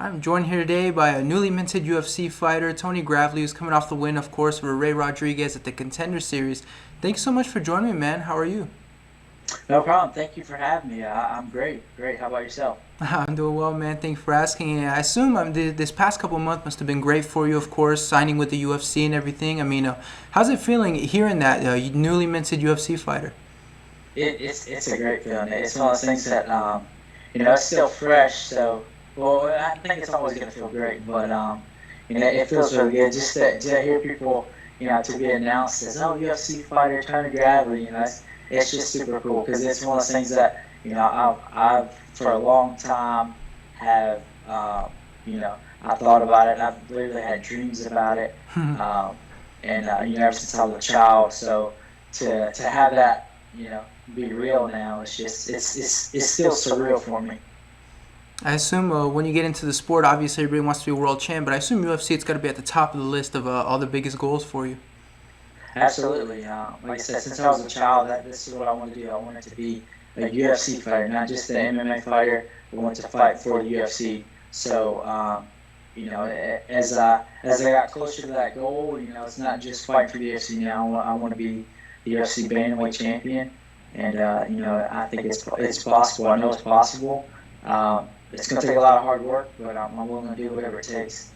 I'm joined here today by a newly minted UFC fighter, Tony Gravely, who's coming off the win, of course, over Ray Rodriguez at the Contender Series. Thanks so much for joining me, man. How are you? No problem. Thank you for having me. I'm great. Great. How about yourself? I'm doing well, man. Thanks for asking. I assume this past couple of months must have been great for you, of course, signing with the UFC and everything. How's it feeling hearing that newly minted UFC fighter? It's a great feeling. It's one of those things that it's still fresh. So, well, I think it's always going to feel great. But it feels really good just to hear people, to be announced as UFC fighter Tony Gravely. It's just super cool because it's one of those things that I've for a long time have I thought about it. I've literally had dreams about it, ever since I was a child. So to have that be real now, it's still surreal for me. I assume when you get into the sport, obviously everybody wants to be a world champ, but I assume UFC it's got to be at the top of the list of all the biggest goals for you. Absolutely. Like I said, since I was a child, this is what I want to do. I wanted to be a UFC fighter, not just an MMA fighter. I want to fight for the UFC. So, as I got closer to that goal, it's not just fight for the UFC now. I want to be the UFC bantamweight champion, and I think it's possible. I know it's possible. It's going to take a lot of hard work, but I'm willing to do whatever it takes.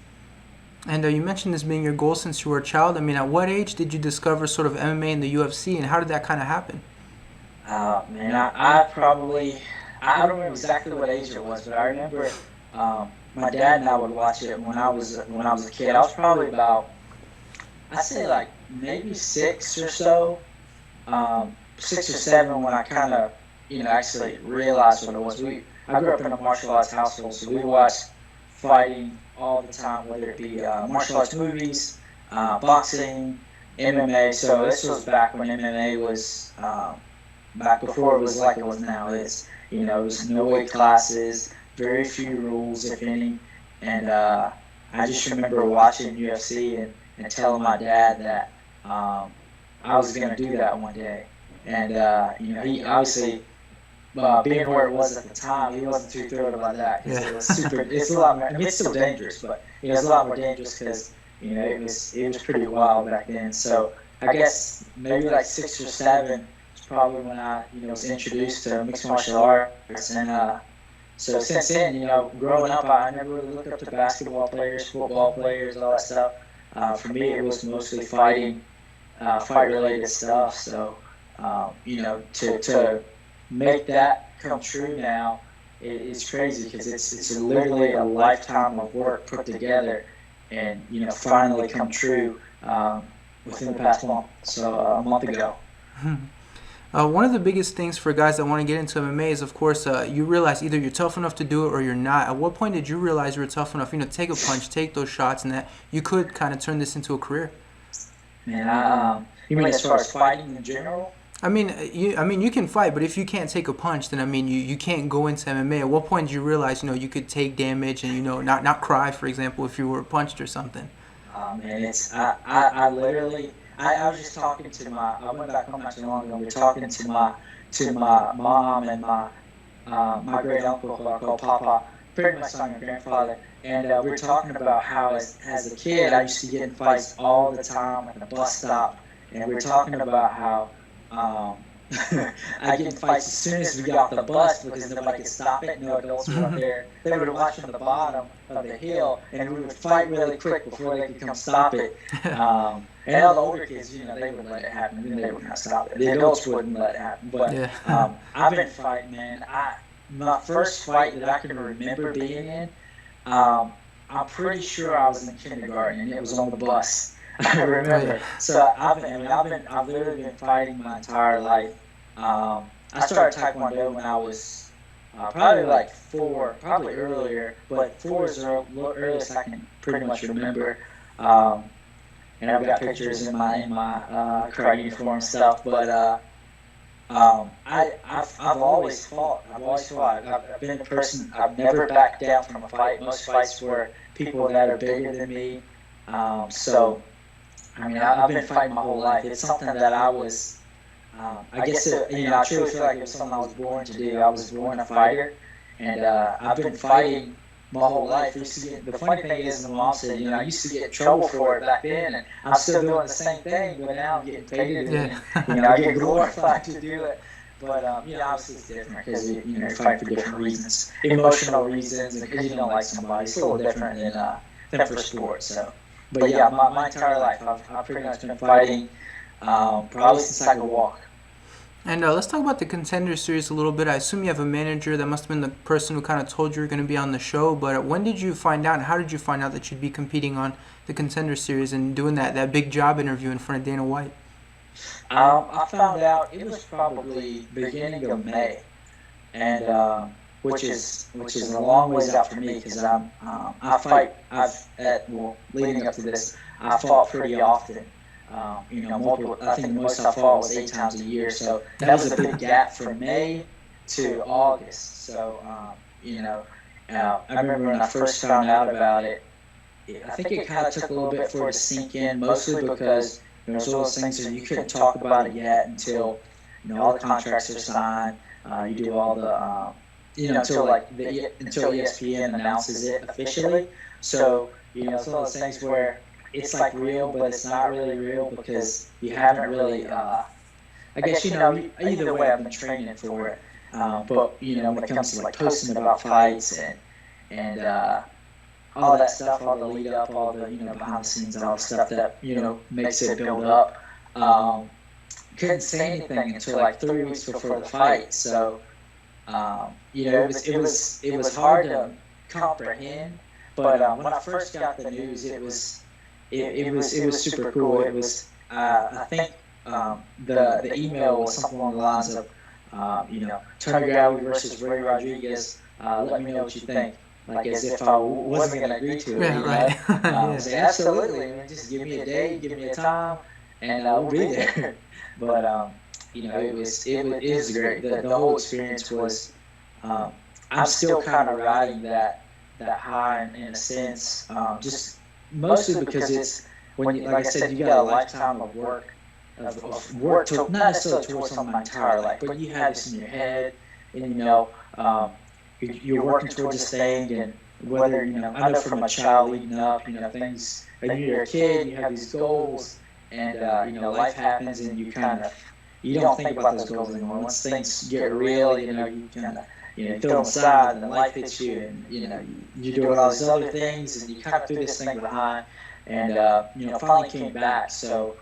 And you mentioned this being your goal since you were a child. At what age did you discover sort of MMA and the UFC, and how did that kind of happen? Man, I don't remember exactly what age it was, but I remember my dad and I would watch it when I was a kid. I was probably about, I'd say like maybe six or so, 6 or 7 when I kind of actually realized what it was. I grew up in a martial arts household, so we watched fighting all the time, whether it be martial arts movies, boxing, MMA. So this was back when MMA was back before it was like it was now. It was no weight classes, very few rules, if any. And I just remember watching UFC and telling my dad that I was going to do that one day. And he obviously, being where it was at the time, he wasn't too thrilled about that because it was super. It's a lot more. I mean, it's still dangerous, but it's a lot more dangerous because it was pretty wild back then. So I guess maybe like 6 or 7 is probably when I was introduced to mixed martial arts, and so since then, growing up, I never really looked up to basketball players, football players, all that stuff. For me, it was mostly fighting, fight related stuff. So to make that come true now, it's crazy because it's literally a lifetime of work put together, and finally come true within the past month. So a month ago. One of the biggest things for guys that want to get into MMA is, of course, you realize either you're tough enough to do it or you're not. At what point did you realize you were tough enough, to take a punch, take those shots, and that you could kind of turn this into a career? Man, you mean as far as fighting in general? You can fight, but if you can't take a punch, then you can't go into MMA. At what point did you realize, you could take damage and not cry, for example, if you were punched or something? Man, I literally I was just talking to I went back home not too long ago. We were talking to my mom and my great uncle, who I call Papa, pretty much like my grandfather, and we were talking about how as a kid I used to get in fights all the time at the bus stop, and we were talking about how. I get in fights as soon as we got off the bus because nobody could stop it. No adults were up there. They would watch from the bottom of the hill, and we would fight really quick before they could come stop it. And all the older kids, they would let it happen. Then they would not stop it. The adults wouldn't let it happen. But I've been fighting, man. My first fight that I can remember being in, I'm pretty sure I was in kindergarten, and it was on the bus. I remember. So I've literally been fighting my entire life. I started Taekwondo when I was probably like 4, probably earlier, but 4 is the earliest I can pretty much remember. And I've got pictures in my karate uniform and stuff. But I've always fought. I've been a person. I've never backed down from a fight. Most fights were people that are bigger than me. So. I've been fighting my whole life. It's something that I was, I guess, I truly feel like it was something I was born to do. I was born a fighter, and I've been fighting my whole life. The funny thing is, my mom said, I used to get in trouble for it back then, and I'm still doing the same thing, but now I'm getting paid to do it. I get glorified to do it. But obviously it's different because you're fighting for different reasons, emotional reasons, and because you don't like somebody. It's a little different than for sports. So, but yeah, my entire life I've pretty much been fighting probably since I could walk. And let's talk about the Contender Series a little bit. I assume you have a manager. That must have been the person who kind of told you were going to be on the show. But when did you find out, and how did you find out that you'd be competing on the Contender Series and doing that big job interview in front of Dana White? I found out it was probably beginning of May, and which is a long ways out for me because leading up to this, I fought pretty often. Multiple. I think the most I fought was 8 times a year. So that was a big gap from May to August. So I remember when I first found out about it, I think it kind of took a little bit for it to sink in, mostly because there's all those things that you couldn't talk about it yet until all the contracts are signed. You do all the until ESPN announces it officially. So it's all those things where it's like real, but it's not really real because you haven't really. I guess either way I've been training for it. But when it comes to like posting about fights and all that stuff, all the lead up, all the behind the scenes, all the stuff that makes it build up. Couldn't say anything until like 3 weeks before the fight. So it was hard to comprehend. But when I first got the news, it was super cool. It was I think the email was something along the lines of Tony Gowdy versus Ray Rodriguez. Let me know what you think. Like as if I wasn't going to agree to it. Right. I say, absolutely. Just give me a day, give me a time, and I'll be there. But it was great. The whole experience was. I'm still kind of riding that high in a sense. Just mostly because it's when, like I said, you got a lifetime of work, not necessarily towards something my entire life, but you have this in your head, and you're working towards this thing, and whether I know from a child leading up, things. When you're a kid, you have these goals, and life happens, and you don't think about those goals anymore. Once things get real, you kind of you throw them aside, and then life hits you, and you're doing all these other things, and you kind of threw this thing behind, and finally came back. So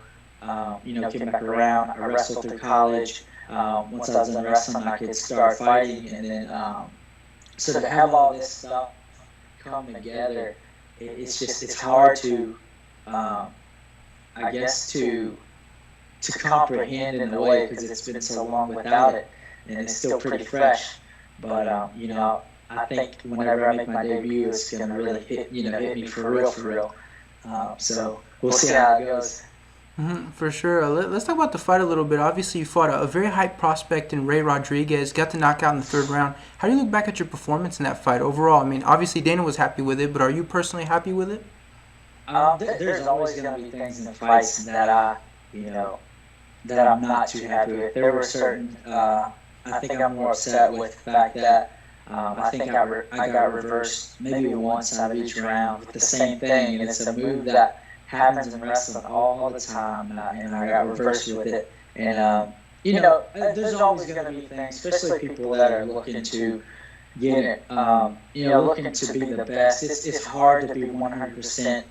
came back around. I wrestled through college. Once I was done wrestling, I could start fighting, and then. So to have all this stuff come together, it's hard to, I guess, to comprehend in a way because it's been so long without it, and it's still pretty fresh. But I think whenever I make my debut, it's gonna really hit me for real. So we'll see how it goes. For sure. Let's talk about the fight a little bit. Obviously, you fought a very hype prospect in Ray Rodriguez, got the knockout in the 3rd round. How do you look back at your performance in that fight overall? I mean, obviously Dana was happy with it, but are you personally happy with it? There's always going to be things in the fights that that I'm not too happy with. There were certain. I think I'm more upset with the fact that I think I got reversed maybe once out of each round with the same thing, and it's a move that happens in wrestling all the time, and I got reversed with it. And there's always going to be things, especially people that are looking to get it, looking to be the best. It's hard to be 100%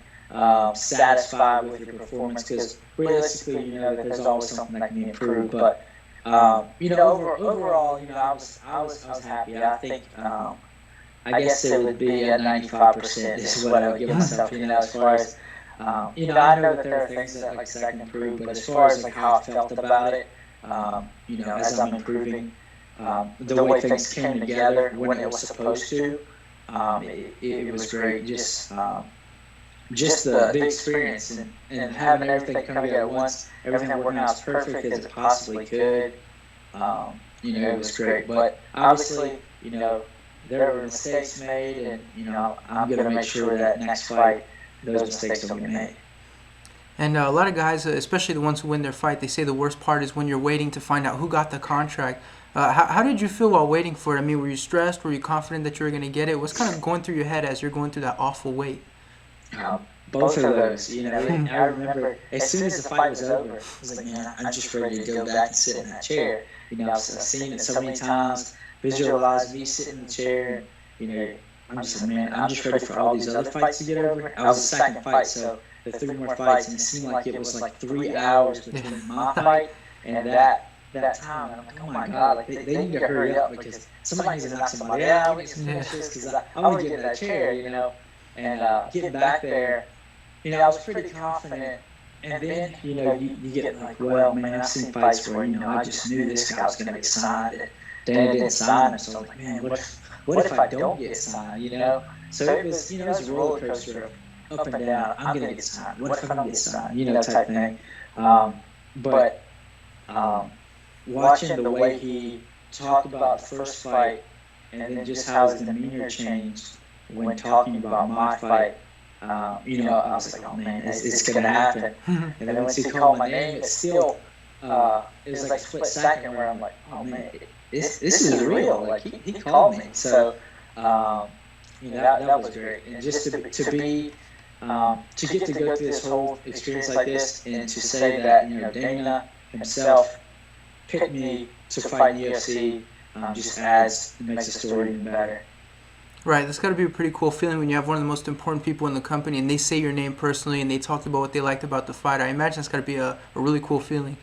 satisfied with your performance because realistically, that there's always something that can be improved. But overall, I was happy. I think I guess it would be a 95% is what I would give myself. As far as I know that there are things that I can improve, but as far as how I felt about it, as I'm improving, the way things came together when it was supposed to, it was great. Just the experience and having everything come together at once, everything working out as perfect as it possibly could. It was great. But obviously, there were mistakes made, and I'm going to make sure that next fight those mistakes don't get made. And a lot of guys, especially the ones who win their fight, they say the worst part is when you're waiting to find out who got the contract. How did you feel while waiting for it? I mean, were you stressed? Were you confident that you were going to get it? What's kind of going through your head as you're going through that awful wait? Both of those, you know. I remember as soon as the fight was over, I was like, man, I'm just ready to go back and sit in that chair. You know, I've seen it so many times, visualized me sitting in the chair. You know, I'm just like, man, I'm just ready for all these other fights to get over. I was the second fight, so the 3 more fights, and it seemed like it was like 3 hours between my fight and that time. And I'm like, oh my God, like they need to hurry up because somebody needs to knock somebody out. We need some finishes because I want to get in that chair, you know. And getting back there, you know, I was pretty confident. And then, you know, you get like, well, man, I've seen fights where, you know, I just knew this guy was going to get signed. And Dana didn't sign him, so I was like, man, what if I don't get signed, you know? So it was, you know, it was a roller coaster of up and down. I'm going to get signed. What if I don't get signed? You know, type thing. But watching the way he talked about the first fight and then just how his demeanor changed when talking about my fight, you know, I was like, oh man, it's going to happen. And then once he called my name, it still, it was like a split second where I'm like, oh man, this is real. Like he called me. So, you know, that was great. And just to be, to get to go through this whole experience like this and to say that, you know, Dana himself picked me to fight in UFC just makes the story even better. Right, that's got to be a pretty cool feeling when you have one of the most important people in the company and they say your name personally and they talked about what they liked about the fight. I imagine it's got to be a really cool feeling.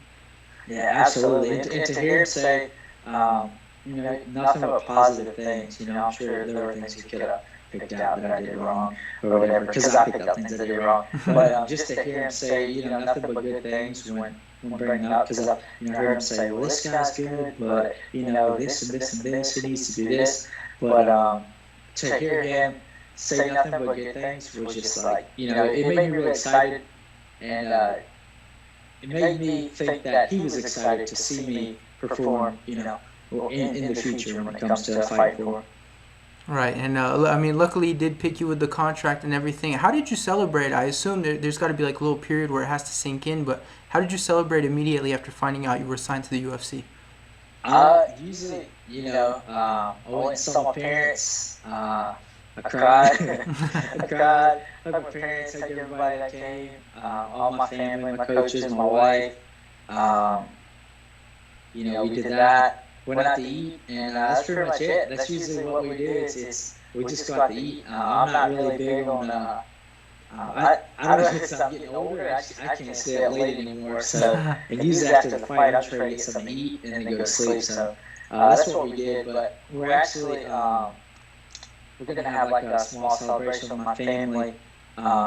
Yeah, absolutely. And to hear him say, you know, nothing but positive things. You know, I'm sure there were things he could have picked out that I did wrong or whatever, because I picked out things I did wrong. But just to hear him say, you know, nothing but good things when bringing up, because I, you know, heard him say, well, this guy's good, but, you know, this and this and this, he needs to do this. But to hear him say nothing but good things was just like, you know, it made me really excited, and it made me think that he was excited to see me perform, you know, in the future when it comes to fighting for him. Right, and I mean, luckily he did pick you with the contract and everything. How did you celebrate? I assume there's got to be like a little period where it has to sink in, but how did you celebrate immediately after finding out you were signed to the UFC? Usually, you know, I went and saw my parents. I cried. I cried. Hugged my parents, hugged everybody that came. All my family, my coaches, my wife. You know, we did that. Went out to eat, and that's pretty much it. That's usually what we do. Is we just go out to eat. I'm not really big on. I don't know if it's I'm getting older. I can't stay up late anymore. So, and usually after the fight, I'm trying to get something to eat and then go to sleep. So that's what we did. But we're actually we're gonna have like a small celebration with my family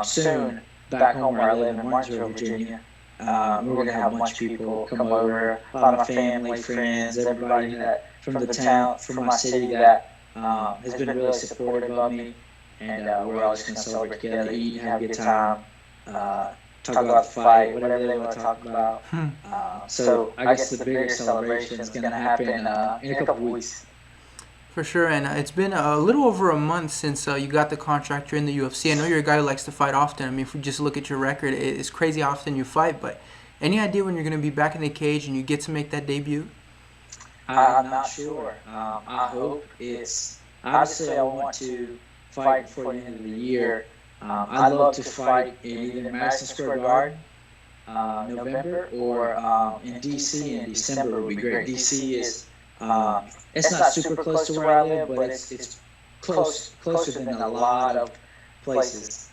soon back home where I live in Martinsville, Virginia. We're gonna have a bunch of people come over, a lot of my family, friends, everybody that from the town, from my city that has been really supportive of me. And we're all just going to celebrate together, eat, have a good time, talk about the fight, whatever they want to talk about. So I guess the bigger celebration is going to happen in a couple of weeks. For sure, and it's been a little over a month since you got the contract. You're in the UFC. I know you're a guy who likes to fight often. I mean, if we just look at your record, it's crazy how often you fight. But any idea when you're going to be back in the cage and you get to make that debut? I'm not sure. I hope it's... Obviously, I want to fight before the end of the year. I'd love to fight in either Madison Square Garden, November, or in DC in December would be great. DC is it's not super close to where I live, but it's closer than a lot of places,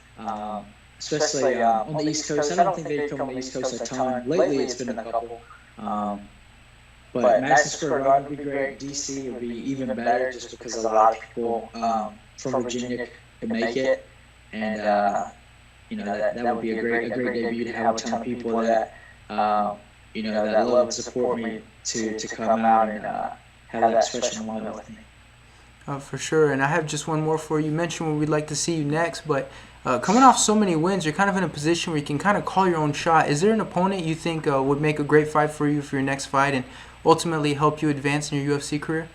especially on the East Coast. I don't think they've come on the East Coast a ton. Lately, it's been a couple. But Madison Square Garden would be great. DC would be even better just because a lot of people from Virginia could make it. And, you know, that would be a great debut to have a ton of people that, you know, that love and support me to come out and have that special moment with me. For sure. And I have just one more for you. You mentioned when we'd like to see you next, but coming off so many wins, you're kind of in a position where you can kind of call your own shot. Is there an opponent you think would make a great fight for you for your next fight and ultimately help you advance in your UFC career?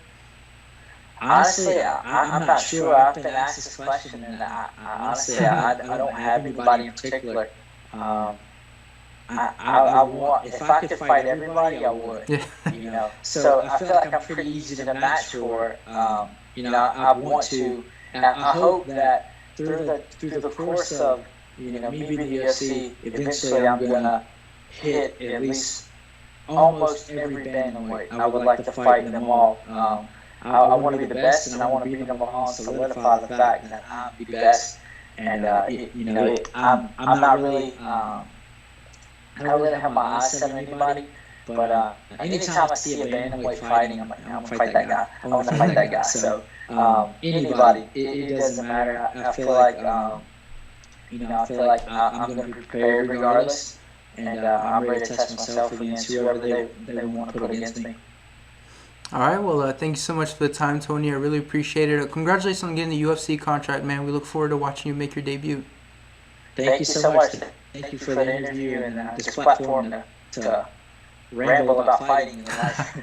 Honestly, I'm not sure. I've been asked this question, and honestly, I don't have anybody in particular. I want, if I could fight everybody, I would. Yeah. So I feel like I'm pretty easy to match for. I want to, and I hope that through the course of me being in the UFC, eventually I'm gonna hit at least almost every bantamweight. I would like to fight them all. I want to be the best, and I want to beat them all and solidify the fact that I'm the best. And I'm not really. I don't really have my eyes set on anybody, but anytime I see a bantamweight fighting, I'm like, I want to fight that guy. I want to fight that guy. So anybody, it doesn't matter. I feel like I feel like I'm going to be prepared regardless, and I'm ready to test myself against whoever they want to put against me. All right, well, thank you so much for the time, Tony. I really appreciate it. Congratulations on getting the UFC contract, man. We look forward to watching you make your debut. Thank you so much. Thank you for the interview and this platform to ramble about fighting in life.